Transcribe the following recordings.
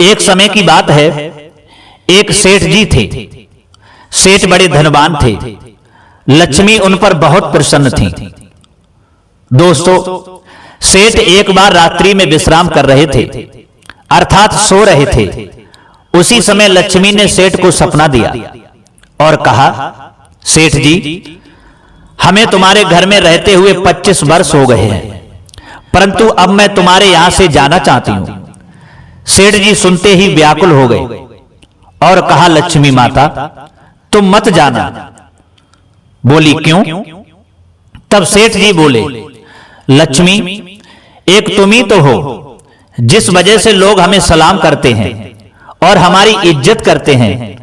एक समय की बात है, एक सेठ जी थे। सेठ बड़े धनवान थे। लक्ष्मी उन पर बहुत प्रसन्न थी। दोस्तों, सेठ एक बार रात्रि में विश्राम कर रहे थे, अर्थात सो रहे थे। उसी समय लक्ष्मी ने सेठ को सपना दिया और कहा, सेठ जी, हमें तुम्हारे घर में रहते हुए 25 वर्ष हो गए हैं, परंतु अब मैं तुम्हारे यहां से जाना चाहती हूं। सेठ जी सुनते ही व्याकुल हो गए और कहा, लक्ष्मी माता, तुम मत जाना। बोली, क्यों? तब सेठ जी बोले, लक्ष्मी, एक तुम ही तो हो जिस वजह से लोग हमें सलाम करते हैं और हमारी इज्जत करते हैं।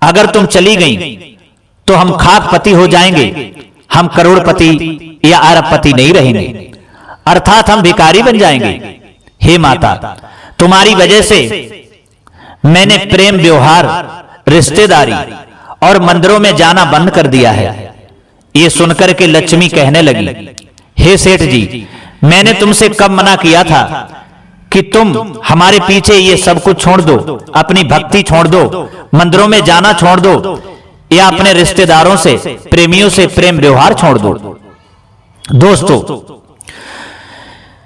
अगर तुम चली गई तो हम खाकपति हो जाएंगे, हम करोड़पति या अरबपति नहीं रहेंगे, अर्थात हम भिखारी बन जाएंगे। हे माता, तुम्हारी वजह से मैंने प्रेम व्यवहार, रिश्तेदारी और मंदिरों में जाना बंद कर दिया है। ये सुनकर के लक्ष्मी कहने लगी, हे सेठ जी, मैंने तुमसे कब मना किया था कि तुम हमारे पीछे ये सब कुछ छोड़ दो, अपनी भक्ति छोड़ दो, मंदिरों में जाना छोड़ दो या अपने रिश्तेदारों से, प्रेमियों से प्रेम व्यवहार छोड़ दो। दोस्तों,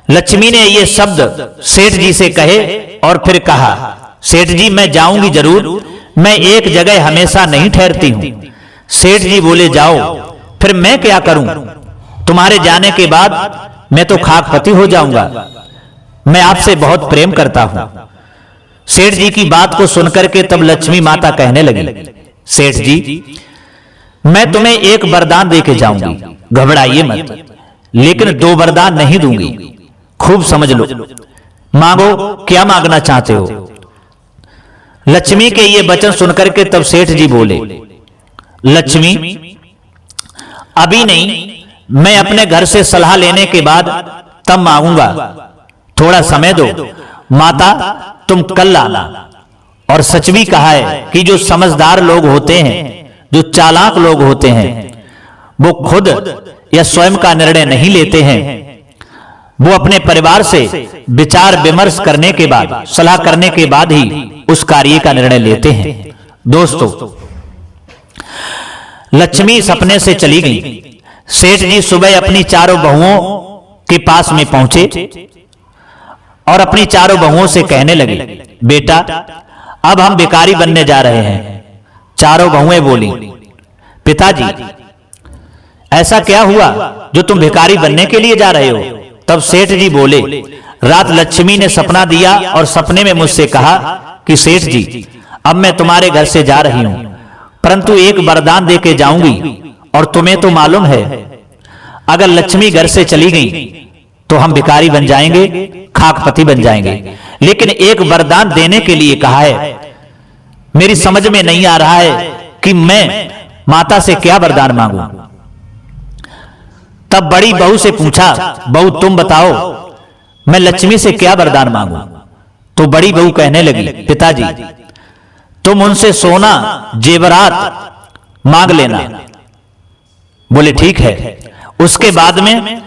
लक्ष्मी ने ये शब्द सेठ जी से कहे और फिर कहा, सेठ जी, मैं जाऊंगी जरूर, मैं एक जगह हमेशा नहीं ठहरती हूं। सेठ जी बोले, जाओ, फिर मैं क्या करूं? तुम्हारे जाने के बाद मैं तो खाकपति हो जाऊंगा। मैं आपसे बहुत प्रेम करता हूं। सेठ जी की बात को सुनकर के तब लक्ष्मी माता कहने लगी, सेठ जी, मैं तुम्हें एक वरदान देके जाऊंगी, घबराइए मत, लेकिन 2 वरदान नहीं दूंगी। खूब समझ लो, मांगो, क्या मांगना चाहते हो? लक्ष्मी के ये वचन सुनकर के तब सेठ जी बोले, लक्ष्मी, अभी नहीं, मैं अपने घर से सलाह लेने के बाद तब मांगूंगा, थोड़ा समय दो। माता, तुम कल आना। और सच भी कहा है कि जो समझदार लोग होते हैं, जो चालाक लोग होते हैं, वो खुद या स्वयं का निर्णय नहीं लेते हैं, वो अपने परिवार से विचार विमर्श करने के बाद, सलाह करने के बाद ही उस कार्य का निर्णय लेते हैं। दोस्तों, लक्ष्मी सपने से चली गई। सेठ जी सुबह अपनी चारों बहुओं के पास में पहुंचे और अपनी चारों बहुओं से कहने लगे, बेटा, अब हम भिखारी बनने जा रहे हैं। चारों बहुएं बोली, पिताजी, ऐसा क्या हुआ जो तुम भिखारी बनने के लिए जा रहे हो? तब सेठ जी बोले, रात लक्ष्मी ने सपना दिया और सपने में मुझसे कहा कि सेठ जी, अब मैं तुम्हारे घर से जा रही हूं, परंतु एक वरदान देके जाऊंगी, और तुम्हें तो मालूम है, अगर लक्ष्मी घर से चली गई तो हम भिखारी बन जाएंगे, खाकपति बन जाएंगे। लेकिन एक वरदान देने के लिए कहा है। मेरी समझ में नहीं आ रहा है कि मैं माता से क्या वरदान मांगूं। तब बड़ी बहू से पूछा, बहू तुम बताओ, मैं लक्ष्मी से क्या वरदान मांगूं? तो बड़ी बहू कहने लगी, पिताजी, तुम उनसे सोना, जेवरात मांग लेना। बोले, ठीक है। उसके बाद में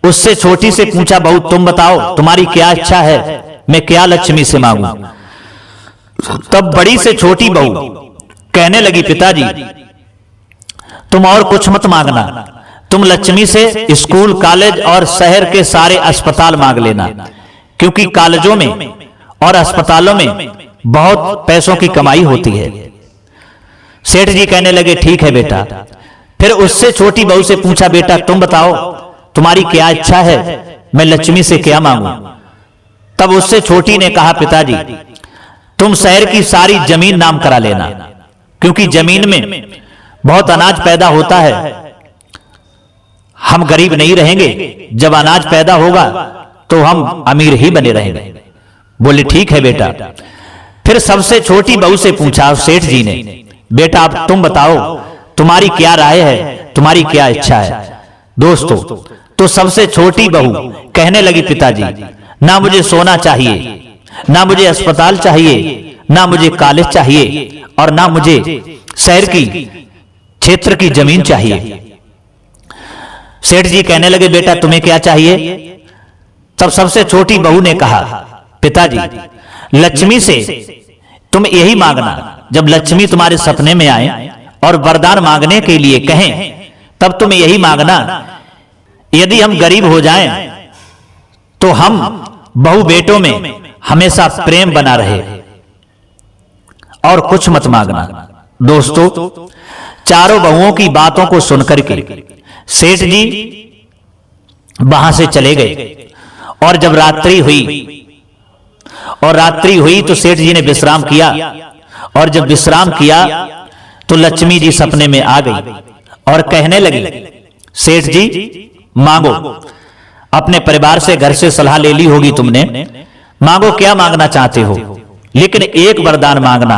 उससे छोटी से पूछा, बहू तुम बताओ, तुम्हारी क्या इच्छा है, मैं क्या लक्ष्मी से मांगूं? तब बड़ी से छोटी बहू कहने लगी, पिताजी, तुम और कुछ मत मांगना, तुम लक्ष्मी से स्कूल, कॉलेज और शहर के सारे अस्पताल मांग लेना, क्योंकि कॉलेजों में और अस्पतालों में बहुत पैसों की कमाई होती है। सेठ जी कहने लगे, ठीक है बेटा। फिर उससे छोटी बहू से पूछा, बेटा तुम बताओ, तुम्हारी क्या इच्छा है, मैं लक्ष्मी से क्या मांगूं? तब उससे छोटी ने कहा, पिताजी, तुम शहर की सारी जमीन नाम करा लेना, क्योंकि जमीन में बहुत अनाज पैदा होता है, हम गरीब नहीं रहेंगे, जब अनाज पैदा होगा तो हम अमीर ही बने रहेंगे। बोले, ठीक है बेटा। फिर सबसे छोटी बहू से पूछा सेठ जी ने, बेटा अब तुम बताओ, तुम्हारी क्या राय है, तुम्हारी क्या इच्छा है? दोस्तों, तो सबसे छोटी बहू कहने लगी, पिताजी, ना मुझे सोना चाहिए, ना मुझे अस्पताल चाहिए, ना मुझे कॉलेज चाहिए, और ना मुझे शहर की क्षेत्र की जमीन चाहिए। सेठ जी कहने लगे, बेटा तुम्हें क्या चाहिए? तब सबसे छोटी बहू ने कहा, पिताजी, लक्ष्मी से तुम यही मांगना, जब लक्ष्मी तुम्हारे सपने में आए और वरदान मांगने के लिए कहें, तब तुम यही मांगना, यदि हम गरीब हो जाएं तो हम बहु बेटों में हमेशा प्रेम बना रहे, और कुछ मत मांगना। दोस्तों, चारों बहुओं की बातों को सुनकर के सेठ जी वहां से चले गए। और जब रात्रि हुई तो सेठ जी ने विश्राम किया, और जब विश्राम किया तो लक्ष्मी जी सपने में आ गई और कहने लगी, सेठ जी मांगो, अपने परिवार से घर से सलाह ले ली होगी तुमने, मांगो क्या मांगना चाहते हो, लेकिन एक वरदान मांगना,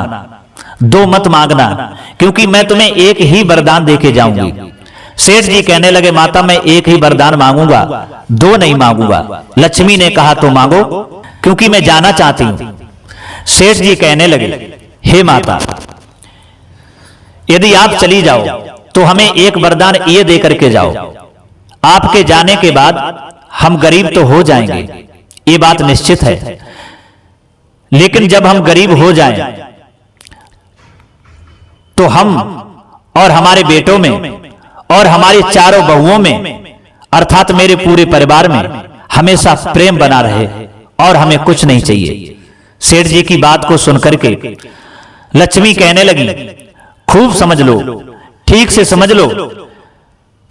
दो मत मांगना, क्योंकि मैं तुम्हें एक ही वरदान देके जाऊंगी। सेठ जी कहने लगे, माता मैं एक ही वरदान मांगूंगा, दो नहीं मांगूंगा। लक्ष्मी ने कहा तो मांगो, क्योंकि मैं जाना चाहती हूं। सेठ जी कहने लगे, हे माता, यदि आप चली जाओ तो हमें एक वरदान ये दे करके जाओ, आपके जाने के बाद हम गरीब तो हो जाएंगे, ये बात निश्चित है, लेकिन जब हम गरीब हो जाएं तो हम और हमारे बेटों में और हमारी चारों बहुओं में, अर्थात मेरे पूरे परिवार में हमेशा प्रेम बना रहे, और हमें कुछ नहीं चाहिए। सेठ जी की बात को सुनकर के लक्ष्मी कहने लगी, खूब समझ लो, ठीक से समझ लो,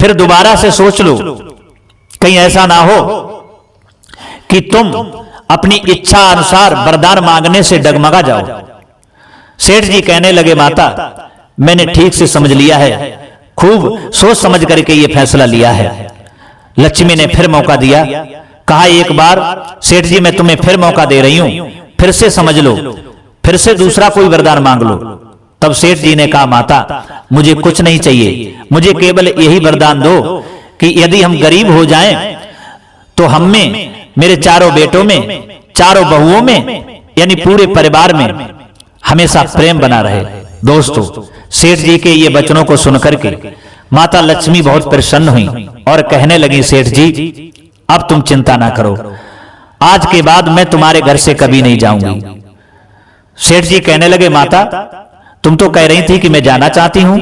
फिर दोबारा से सोच लो, कहीं ऐसा ना हो कि तुम अपनी इच्छा अनुसार वरदान मांगने से डगमगा जाओ। सेठ जी कहने लगे, माता मैंने ठीक से समझ लिया है, खूब सोच समझ करके ये फैसला लिया है। लक्ष्मी ने फिर मौका दिया, कहा एक बार सेठ जी मैं तुम्हें फिर मौका दे रही हूं, फिर से समझ लो, फिर से दूसरा कोई वरदान मांग लो। तब सेठ जी ने कहा, माता मुझे कुछ नहीं चाहिए, मुझे केवल यही वरदान दो कि यदि हम गरीब हो जाएं तो हम में, मेरे चारों बेटों में, चारों बहुओं में, यानी पूरे परिवार में हमेशा प्रेम बना रहे। दोस्तों, सेठ जी के ये वचनों को सुनकर के माता लक्ष्मी बहुत प्रसन्न हुई और कहने लगी, सेठ जी अब तुम चिंता ना करो, आज के बाद मैं तुम्हारे घर से कभी नहीं जाऊंगी। सेठ जी कहने लगे, माता तुम तो कह रही थी कि मैं जाना चाहती हूं,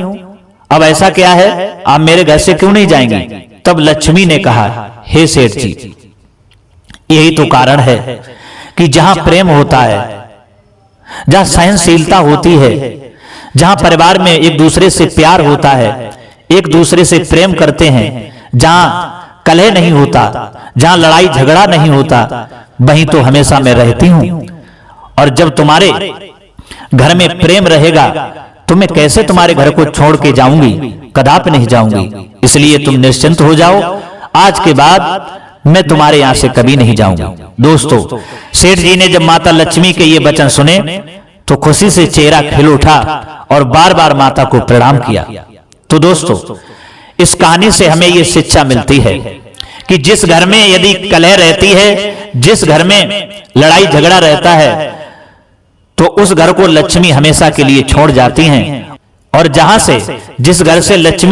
अब ऐसा क्या है, आप मेरे घर से क्यों नहीं जाएंगी? तब लक्ष्मी ने कहा, हे सेठ जी, यही तो कारण है कि जहां प्रेम होता है, जहां सहनशीलता होती है, जहां परिवार में एक दूसरे से प्यार होता है, एक दूसरे से प्रेम करते हैं, जहां कलह नहीं होता, जहां लड़ाई झगड़ा नहीं होता, वहीं तो हमेशा मैं रहती हूं। और जब तुम्हारे घर में प्रेम रहेगा तो मैं कैसे तुम्हारे घर को छोड़ के जाऊंगी, कदापि नहीं जाऊंगी। इसलिए तुम निश्चिंत हो जाओ, आज के बाद मैं तुम्हारे यहां से कभी नहीं जाऊंगा। दोस्तों, सेठ जी ने जब माता लक्ष्मी के ये वचन सुने तो खुशी से चेहरा खिल उठा और बार बार माता को प्रणाम किया। तो दोस्तों, इस कहानी से हमें ये शिक्षा मिलती है कि जिस घर में यदि कलह रहती है, जिस घर में लड़ाई झगड़ा रहता है, तो उस घर को लक्ष्मी हमेशा के लिए छोड़ जाती हैं, और जहां से, जिस घर से लक्ष्मी